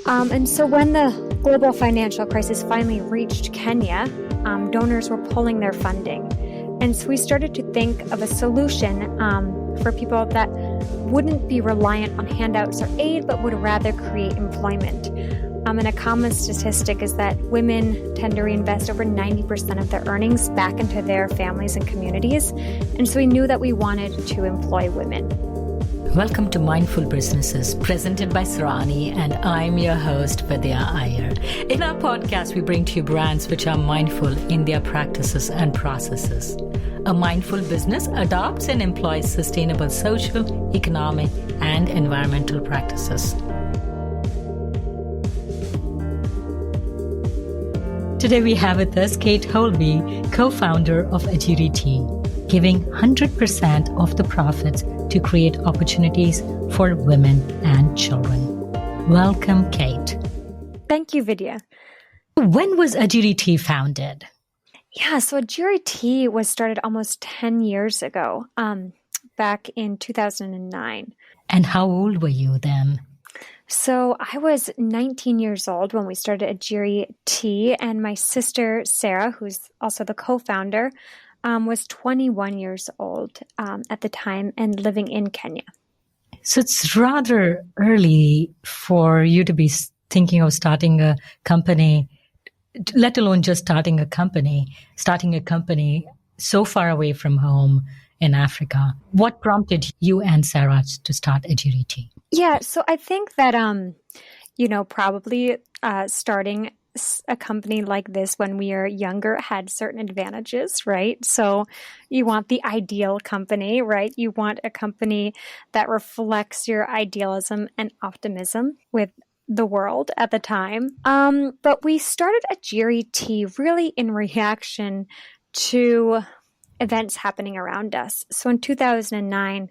And so when the global financial crisis finally reached Kenya, donors were pulling their funding. And so we started to think of a solution for people that wouldn't be reliant on handouts or aid, but would rather create employment. And a common statistic is that women tend to reinvest over 90% of their earnings back into their families and communities. And so we knew that we wanted to employ women. Welcome to Mindful Businesses, presented by Sarani, and I'm your host, Vidya Iyer. In our podcast, we bring to you brands which are mindful in their practices and processes. A mindful business adopts and employs sustainable social, economic, and environmental practices. Today we have with us Kate Holby, co-founder of Ajiri Tea, giving 100% of the profits to create opportunities for women and children. Welcome, Kate. Thank you, Vidya. When was Ajiri Tea founded? Yeah, so Ajiri Tea was started almost 10 years ago, back in 2009. And how old were you then? So I was 19 years old when we started Ajiri Tea, and my sister, Sarah, who's also the co-founder, was 21 years old at the time and living in Kenya. So it's rather early for you to be thinking of starting a company, let alone just starting a company so far away from home in Africa. What prompted you and Sarah to start Ajiri Tea? Yeah, so I think that, probably starting a company like this when we are younger had certain advantages, right? So you want the ideal company, right? You want a company that reflects your idealism and optimism with the world at the time. But we started Ajiri Tea really in reaction to events happening around us. So in 2009,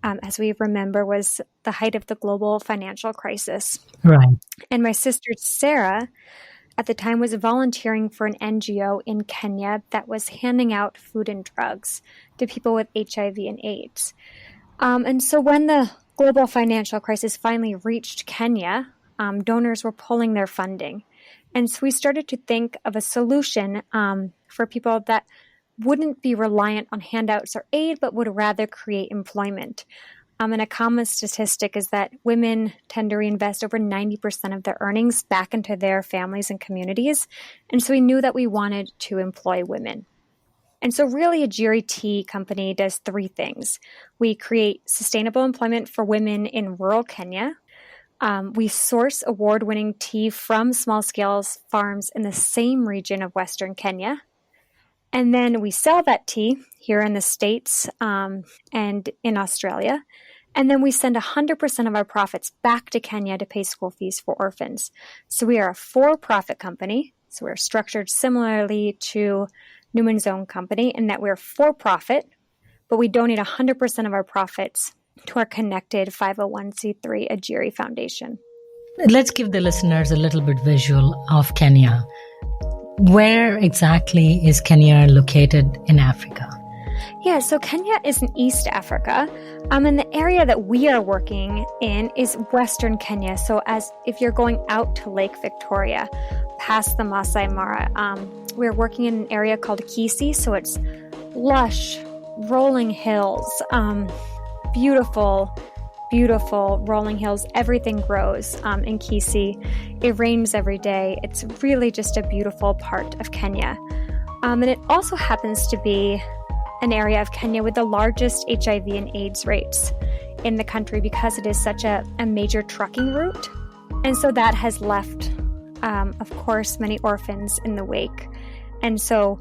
as we remember, was the height of the global financial crisis. Right. And my sister, Sarah, at the time was volunteering for an NGO in Kenya that was handing out food and drugs to people with HIV and AIDS. And so when the global financial crisis finally reached Kenya, donors were pulling their funding. And so we started to think of a solution for people that wouldn't be reliant on handouts or aid, but would rather create employment. And a common statistic is that women tend to reinvest over 90% of their earnings back into their families and communities. And so we knew that we wanted to employ women. And so really Ajiri Tea Company does three things. We create sustainable employment for women in rural Kenya. We source award-winning tea from small-scale farms in the same region of Western Kenya. And then we sell that tea here in the States and in Australia. And then we send 100% of our profits back to Kenya to pay school fees for orphans. So we are a for-profit company. So we're structured similarly to Newman's Own Company in that we're for-profit, but we donate 100% of our profits to our connected 501c3 Ajiri Foundation. Let's give the listeners a little bit visual of Kenya. Where exactly is Kenya located in Africa? Yeah, so Kenya is in East Africa, and the area that we are working in is Western Kenya. So as if you're going out to Lake Victoria, past the Masai Mara, we're working in an area called Kisii. So it's lush, rolling hills, beautiful rolling hills. Everything grows in Kisii. It rains every day. It's really just a beautiful part of Kenya. And it also happens to be an area of Kenya with the largest HIV and AIDS rates in the country because it is such a major trucking route. And so that has left, of course, many orphans in the wake. And so,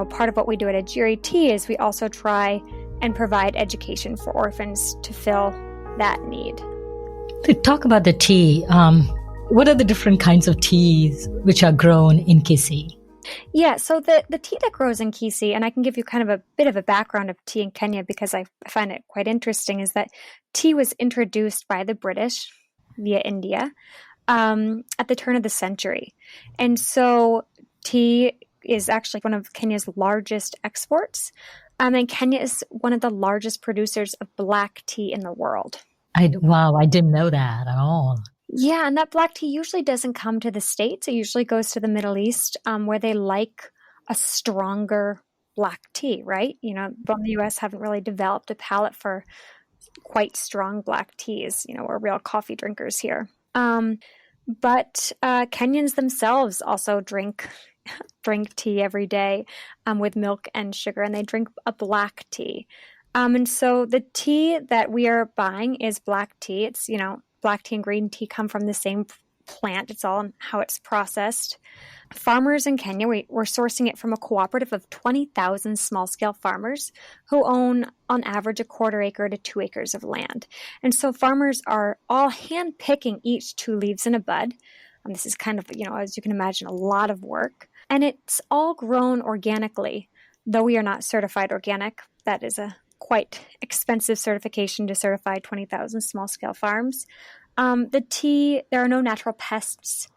part of what we do at Ajiri Tea is we also try and provide education for orphans to fill that need. To talk about the tea, what are the different kinds of teas which are grown in Kisii? Yeah, so the tea that grows in Kisii, and I can give you kind of a bit of a background of tea in Kenya because I find it quite interesting, is that tea was introduced by the British via India at the turn of the century. And so tea is actually one of Kenya's largest exports. And Kenya is one of the largest producers of black tea in the world. Wow, I didn't know that at all. Yeah, and that black tea usually doesn't come to the States. It usually goes to the Middle East, where they like a stronger black tea, right? But in the US haven't really developed a palate for quite strong black teas. We're real coffee drinkers here. But Kenyans themselves also drink tea every day with milk and sugar, and they drink a black tea. And so the tea that we are buying is black tea. It's, black tea and green tea come from the same plant. It's all how it's processed. Farmers in Kenya, we're sourcing it from a cooperative of 20,000 small-scale farmers who own, on average, a quarter acre to 2 acres of land. And so farmers are all hand-picking each 2 leaves in a bud. And this is kind of, as you can imagine, a lot of work. And it's all grown organically, though we are not certified organic. That is a quite expensive certification to certify 20,000 small-scale farms. The tea, there are no natural pests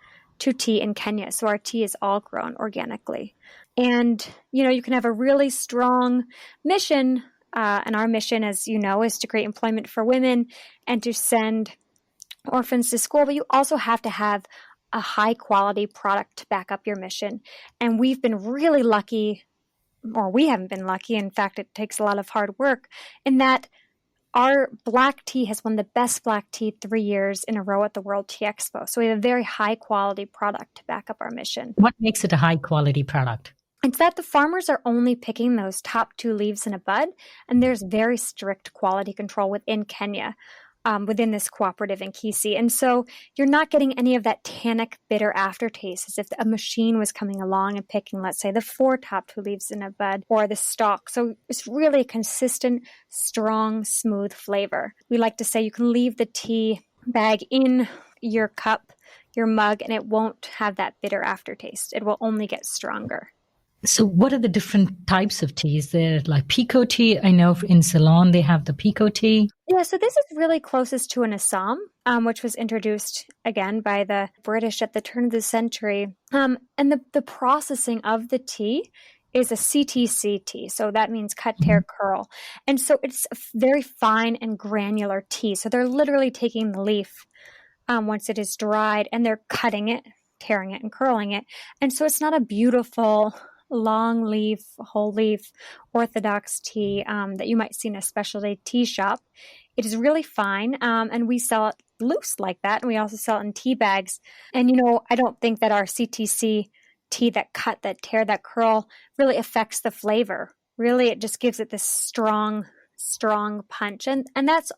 to tea in Kenya. So our tea is all grown organically. And, you can have a really strong mission. And our mission, as you know, is to create employment for women and to send orphans to school. But you also have to have a high quality product to back up your mission. And we've been really lucky, or we haven't been lucky. In fact, it takes a lot of hard work in that our black tea has won the best black tea 3 years in a row at the World Tea Expo. So we have a very high quality product to back up our mission. What makes it a high quality product? It's that the farmers are only picking those top 2 leaves in a bud, and there's very strict quality control within Kenya. Within this cooperative in Kisii. And so you're not getting any of that tannic, bitter aftertaste as if a machine was coming along and picking, let's say, the 4 top 2 leaves in a bud or the stalk. So it's really a consistent, strong, smooth flavor. We like to say you can leave the tea bag in your cup, your mug, and it won't have that bitter aftertaste. It will only get stronger. So what are the different types of teas? There like Pico tea. I know in Ceylon they have the Pico tea. Yeah, so this is really closest to an Assam, which was introduced again by the British at the turn of the century. And the processing of the tea is a CTC tea. So that means cut, tear, curl. And so it's a very fine and granular tea. So they're literally taking the leaf once it is dried and they're cutting it, tearing it, and curling it. And so it's not a beautiful long leaf, whole leaf, orthodox tea that you might see in a specialty tea shop. It is really fine, and we sell it loose like that, and we also sell it in tea bags. And, I don't think that our CTC tea, that cut, that tear, that curl, really affects the flavor. Really, it just gives it this strong punch. And that's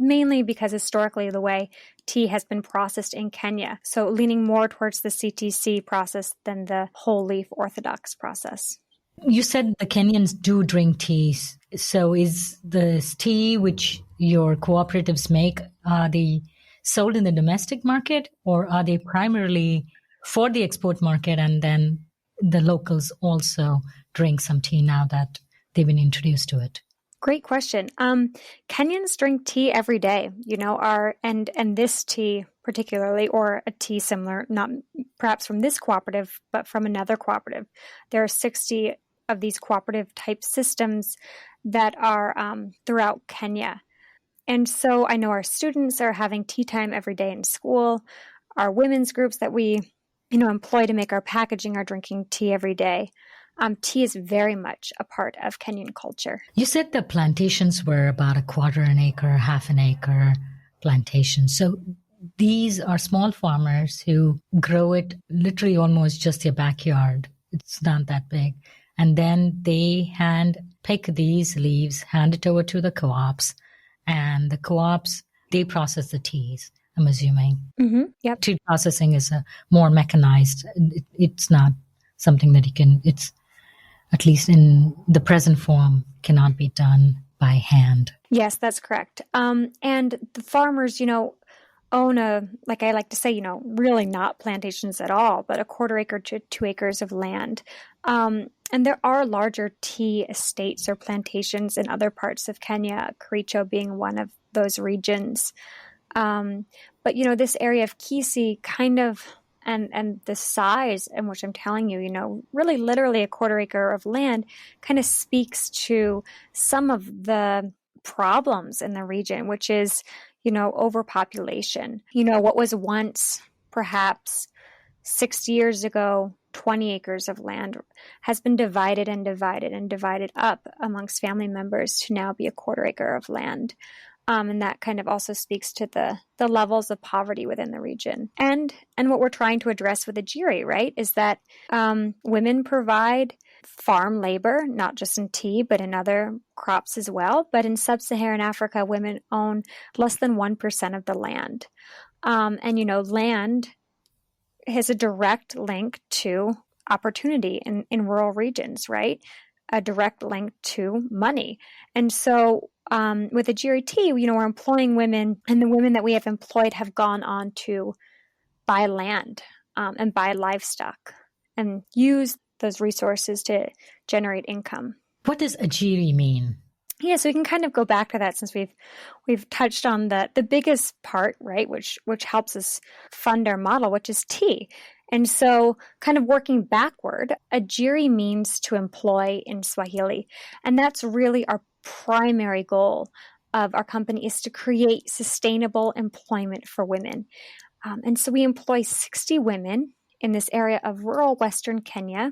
mainly because historically the way tea has been processed in Kenya. So leaning more towards the CTC process than the whole leaf orthodox process. You said the Kenyans do drink teas. So is the tea which your cooperatives make, are they sold in the domestic market or are they primarily for the export market and then the locals also drink some tea now that they've been introduced to it? Great question. Kenyans drink tea every day, and this tea particularly, or a tea similar, not perhaps from this cooperative, but from another cooperative. There are 60 of these cooperative type systems that are throughout Kenya. And so I know our students are having tea time every day in school. Our women's groups that we, employ to make our packaging are drinking tea every day. Tea is very much a part of Kenyan culture. You said the plantations were about a quarter an acre, half an acre plantations. So these are small farmers who grow it literally almost just their backyard. It's not that big. And then they hand pick these leaves, hand it over to the co-ops, and the co-ops, they process the teas, I'm assuming. Mm-hmm. Yep. Tea processing is more mechanized. It's not something that it's at least in the present form, cannot be done by hand. Yes, that's correct. And the farmers, own like I like to say, really not plantations at all, but a quarter acre to 2 acres of land. And there are larger tea estates or plantations in other parts of Kenya, Kericho being one of those regions. But, this area of Kisii kind of, and the size in which I'm telling you, really literally a quarter acre of land kind of speaks to some of the problems in the region, which is, overpopulation. What was once perhaps 60 years ago, 20 acres of land has been divided and divided and divided up amongst family members to now be a quarter acre of land. And that kind of also speaks to the levels of poverty within the region. And what we're trying to address with Ajiri, right, is that women provide farm labor, not just in tea, but in other crops as well. But in sub-Saharan Africa, women own less than 1% of the land. Land has a direct link to opportunity in rural regions, right? A direct link to money. And so with Ajiri Tea, we're employing women, and the women that we have employed have gone on to buy land and buy livestock and use those resources to generate income. What does Ajiri mean? Yeah, so we can kind of go back to that since we've touched on the biggest part, right, which helps us fund our model, which is tea. And so kind of working backward, Ajiri means to employ in Swahili. And that's really our primary goal of our company, is to create sustainable employment for women. And so we employ 60 women in this area of rural Western Kenya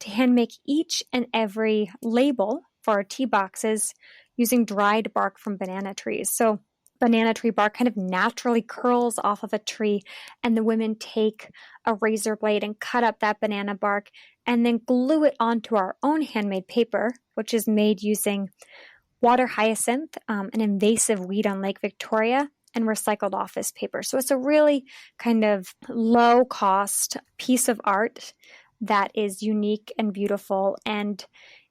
to hand make each and every label for our tea boxes using dried bark from banana trees. So banana tree bark kind of naturally curls off of a tree, and the women take a razor blade and cut up that banana bark and then glue it onto our own handmade paper, which is made using water hyacinth, an invasive weed on Lake Victoria, and recycled office paper. So it's a really kind of low cost piece of art that is unique and beautiful and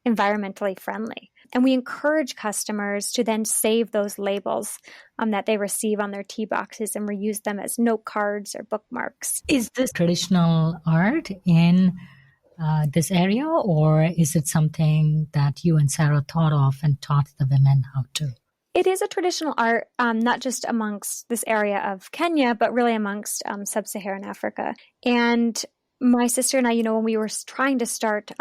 environmentally friendly. And we encourage customers to then save those labels that they receive on their tea boxes and reuse them as note cards or bookmarks. Is this traditional art in this area, or is it something that you and Sarah thought of and taught the women how to? It is a traditional art, not just amongst this area of Kenya, but really amongst sub-Saharan Africa. And my sister and I, when we were trying to start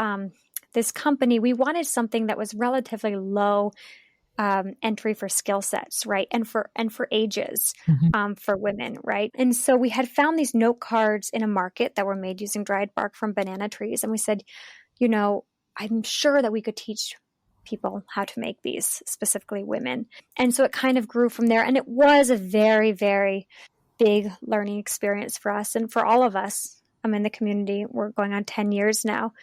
this company, we wanted something that was relatively low entry for skill sets, right? And for ages for women, right? And so we had found these note cards in a market that were made using dried bark from banana trees. And we said, I'm sure that we could teach people how to make these, specifically women. And so it kind of grew from there. And it was a very, very big learning experience for us and for all of us. I'm in the community. We're going on 10 years now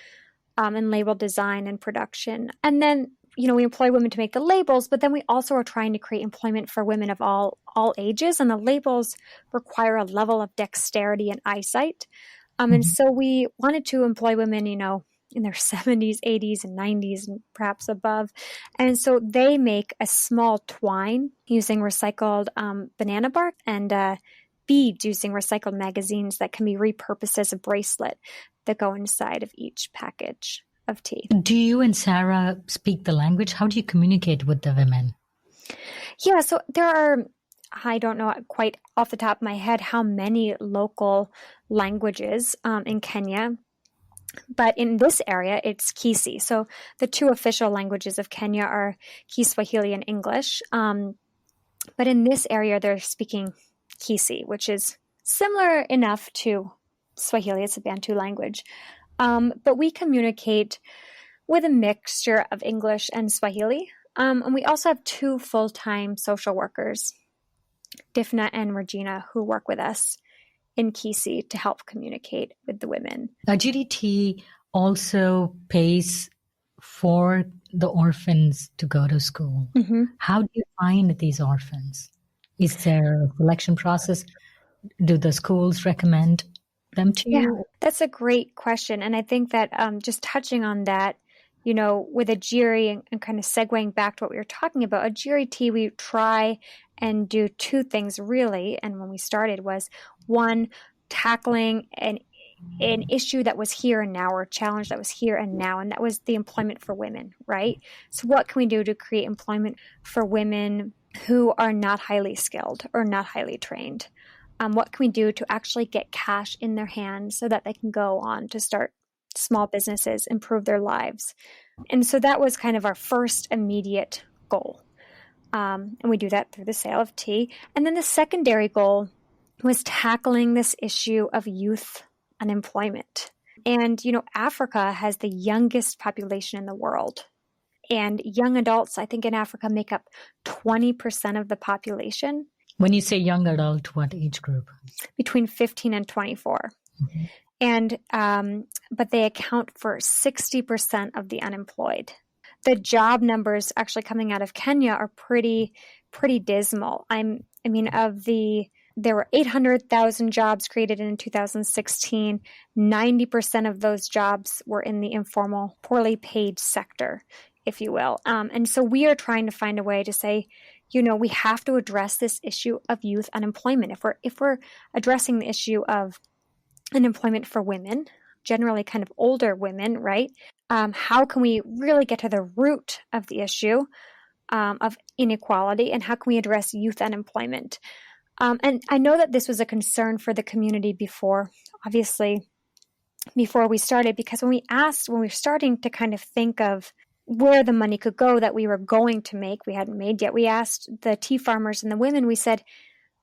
in label design and production. And then, we employ women to make the labels, but then we also are trying to create employment for women of all ages. And the labels require a level of dexterity and eyesight. And so we wanted to employ women, in their 70s, 80s, and 90s, and perhaps above. And so they make a small twine using recycled banana bark and beads using recycled magazines that can be repurposed as a bracelet that go inside of each package of tea. Do you and Sarah speak the language? How do you communicate with the women? Yeah, so there are, I don't know quite off the top of my head how many local languages in Kenya. But in this area, it's Kisi. So the two official languages of Kenya are Kiswahili and English. But in this area, they're speaking Kisi, which is similar enough to Swahili. It's a Bantu language. But we communicate with a mixture of English and Swahili. And we also have two full-time social workers, Difna and Regina, who work with us in Kisi to help communicate with the women. Ajiri Tea also pays for the orphans to go to school. How do you find these orphans? Is there a selection process? Do the schools recommend them to you? Yeah, that's a great question. And I think that just touching on that, with Ajiri and kind of segueing back to what we were talking about, Ajiri Tea, we try and do two things really. And when we started was, one, tackling an issue that was here and now, or a challenge that was here and now, and that was the employment for women, right? So what can we do to create employment for women who are not highly skilled or not highly trained? What can we do to actually get cash in their hands so that they can go on to start small businesses, improve their lives? And so that was kind of our first immediate goal. And we do that through the sale of tea. And then the secondary goal was tackling this issue of youth unemployment. And, Africa has the youngest population in the world. And young adults, I think in Africa, make up 20% of the population. When you say young adult, what age group? Between 15 and 24. Mm-hmm. And, but they account for 60% of the unemployed. The job numbers actually coming out of Kenya are pretty dismal. There were 800,000 jobs created in 2016. 90% of those jobs were in the informal, poorly paid sector, if you will. And so we are trying to find a way to say, we have to address this issue of youth unemployment. If we're addressing the issue of unemployment for women, generally kind of older women, right? How can we really get to the root of the issue of inequality, and how can we address youth unemployment? And I know that this was a concern for the community before we started, because when we were starting to kind of think of where the money could go that we were going to make, we hadn't made yet, we asked the tea farmers and the women, we said,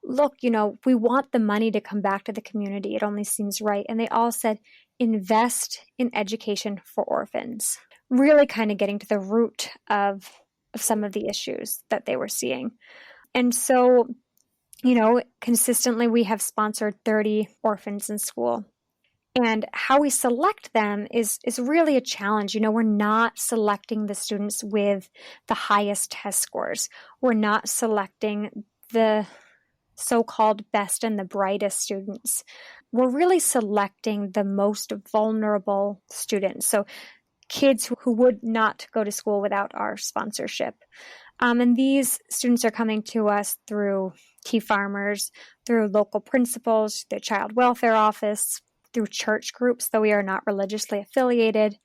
look, we want the money to come back to the community. It only seems right. And they all said, invest in education for orphans, really kind of getting to the root of some of the issues that they were seeing. And so, consistently we have sponsored 30 orphans in school. And how we select them is really a challenge. We're not selecting the students with the highest test scores. We're not selecting the so-called best and the brightest students. We're really selecting the most vulnerable students. So kids who would not go to school without our sponsorship. And these students are coming to us through tea farmers, through local principals, the child welfare office, through church groups, though we are not religiously affiliated.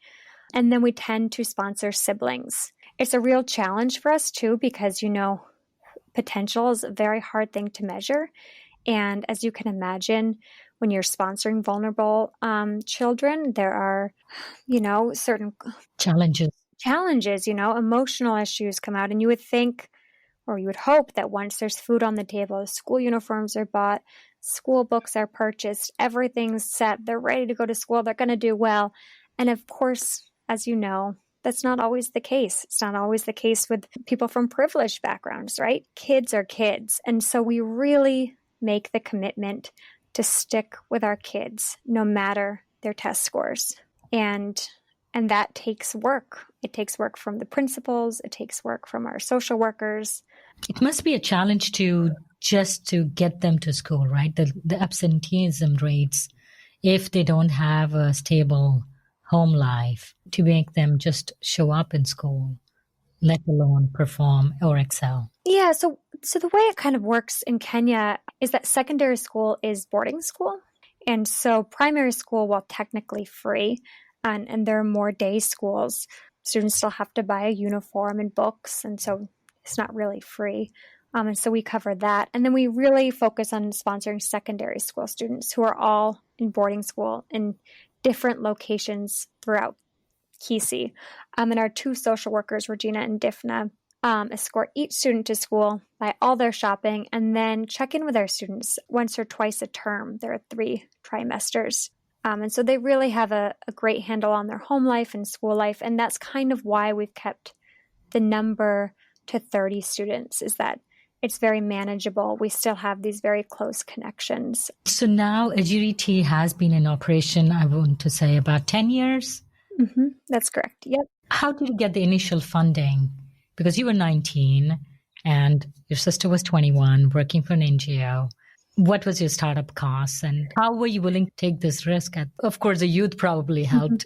And then we tend to sponsor siblings. It's a real challenge for us too, because, potential is a very hard thing to measure. And as you can imagine, when you're sponsoring vulnerable children, there are, certain challenges, emotional issues come out. And you would think, or you would hope, that once there's food on the table, school uniforms are bought, school books are purchased, everything's set, they're ready to go to school, they're going to do well. And of course, as you know, that's not always the case. It's not always the case with people from privileged backgrounds, right? Kids are kids. And so we really make the commitment to stick with our kids, no matter their test scores. And that takes work. It takes work from the principals. It takes work from our social workers. It must be a challenge to get them to school, right? The absenteeism rates, if they don't have a stable home life, to make them just show up in school, let alone perform or excel. Yeah, so the way it kind of works in Kenya is that secondary school is boarding school. And so primary school, while technically free, and there are more day schools, students still have to buy a uniform and books, and so it's not really free. And so we cover that. And then we really focus on sponsoring secondary school students who are all in boarding school in different locations throughout Kisi. And our two social workers, Regina and Difna, escort each student to school, buy all their shopping, and then check in with our students once or twice a term. There are 3 trimesters. And so they really have a great handle on their home life and school life. And that's kind of why we've kept the number to 30 students, is that it's very manageable. We still have these very close connections. So now Ajiri Tea has been in operation, I want to say, about 10 years? Mm-hmm. That's correct. Yep. How did you get the initial funding? Because you were 19 and your sister was 21, working for an NGO. What was your startup costs and how were you willing to take this risk? Of course, the youth probably helped.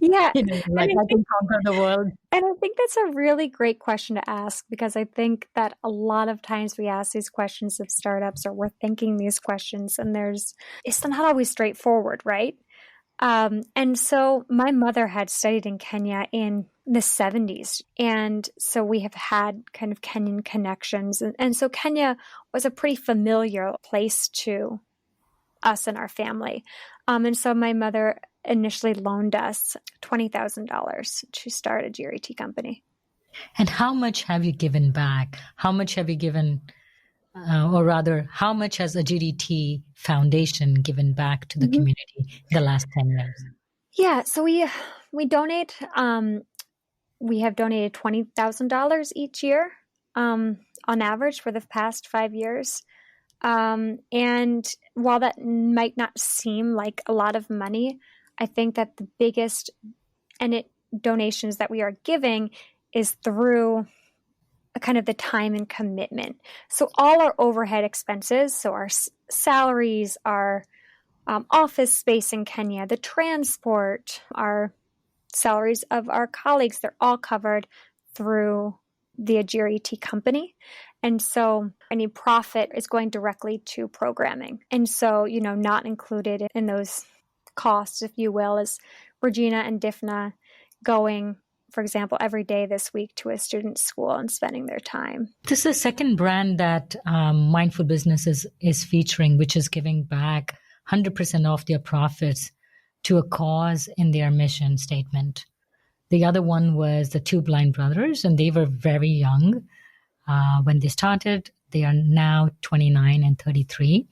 Yeah. I can conquer the world. And I think that's a really great question to ask, because I think that a lot of times we ask these questions of startups, or we're thinking these questions, and it's not always straightforward, right? And so my mother had studied in Kenya in the 70s. And so we have had kind of Kenyan connections. And so Kenya was a pretty familiar place to us and our family. And so my mother initially loaned us $20,000 to start a Ajiri Tea company. And how much have you given back? How much have you given, or rather, how much has Ajiri Tea Foundation given back to the Mhm. community the last 10 years? Yeah, so we donate. We have donated $20,000 each year, on average for the past 5 years. And while that might not seem like a lot of money, I think that the biggest donations that we are giving is through kind of the time and commitment. So all our overhead expenses, so our salaries, our office space in Kenya, the transport, our salaries of our colleagues, they're all covered through the Ajiri Tea Company. And so any profit is going directly to programming. And so, not included in those costs, if you will, is Regina and Difna going, for example, every day this week to a student's school and spending their time. This is the second brand that Mindful Businesses is featuring, which is giving back 100% of their profits to a cause in their mission statement. The other one was the Two Blind Brothers, and they were very young when they started. They are now 29 and 33.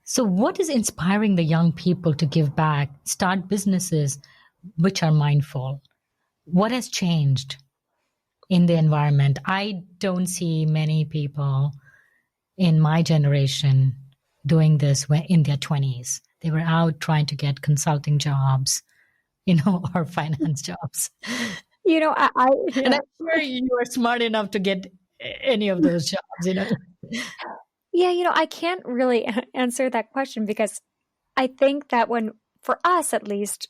So what is inspiring the young people to give back, start businesses which are mindful? What has changed in the environment? I don't see many people in my generation doing this in their 20s. They were out trying to get consulting jobs, or finance jobs. Yeah. And I'm sure you are smart enough to get any of those jobs. Yeah, I can't really answer that question because I think that for us at least,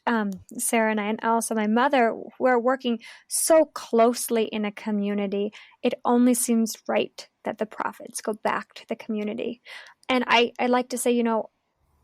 Sarah and I, and also my mother, we're working so closely in a community, it only seems right that the profits go back to the community. And I like to say,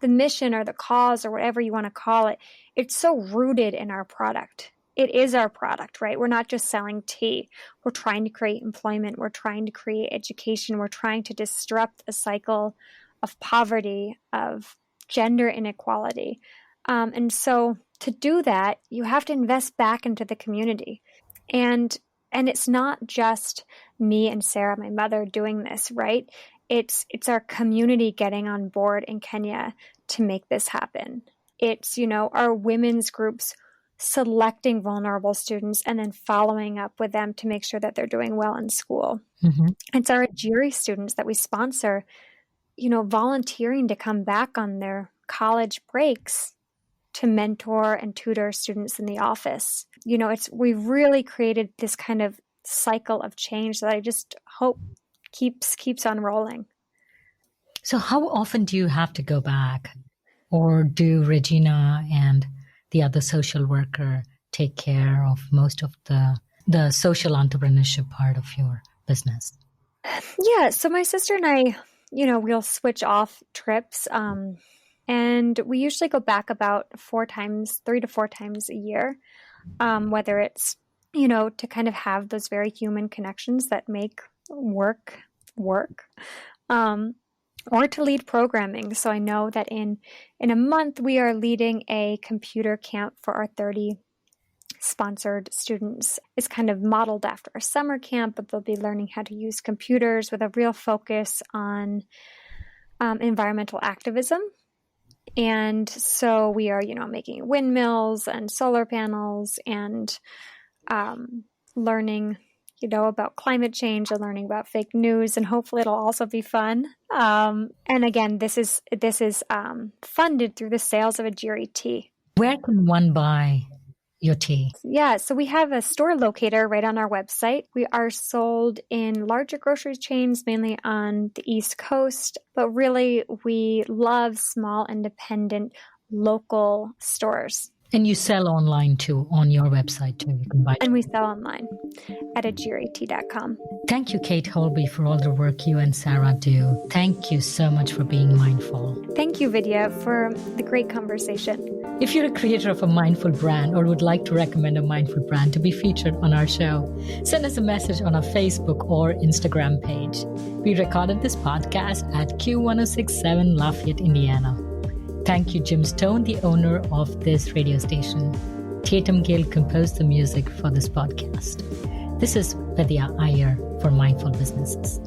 the mission or the cause or whatever you want to call it, it's so rooted in our product. It is our product, right? We're not just selling tea. We're trying to create employment. We're trying to create education. We're trying to disrupt a cycle of poverty, of gender inequality. And so to do that, you have to invest back into the community. And it's not just me and Sarah, my mother, doing this, right? It's our community getting on board in Kenya to make this happen. It's, our women's groups selecting vulnerable students and then following up with them to make sure that they're doing well in school. Mm-hmm. It's our Ajiri students that we sponsor, volunteering to come back on their college breaks to mentor and tutor students in the office. We've really created this kind of cycle of change that I just hope keeps on rolling. So how often do you have to go back, or do Regina and the other social worker take care of most of the social entrepreneurship part of your business? Yeah, so my sister and I, we'll switch off trips, and we usually go back about 3 to 4 times a year, whether it's, to kind of have those very human connections that make work, or to lead programming. So I know that in a month, we are leading a computer camp for our 30 sponsored students. It's kind of modeled after a summer camp, but they'll be learning how to use computers with a real focus on environmental activism. And so we are, making windmills and solar panels and learning, about climate change and learning about fake news, and hopefully it'll also be fun. And again, this is funded through the sales of Ajiri tea. Where can one buy your tea? Yeah, so we have a store locator right on our website. We are sold in larger grocery chains, mainly on the East Coast, but really we love small, independent, local stores. And you sell online too, on your website too. You can buy. And we sell online at ajiritea.com. Thank you, Kate Holby, for all the work you and Sarah do. Thank you so much for being mindful. Thank you, Vidya, for the great conversation. If you're a creator of a mindful brand or would like to recommend a mindful brand to be featured on our show, send us a message on our Facebook or Instagram page. We recorded this podcast at Q1067 Lafayette, Indiana. Thank you, Jim Stone, the owner of this radio station. Tatum Gale composed the music for this podcast. This is Vidya Iyer for Mindful Businesses.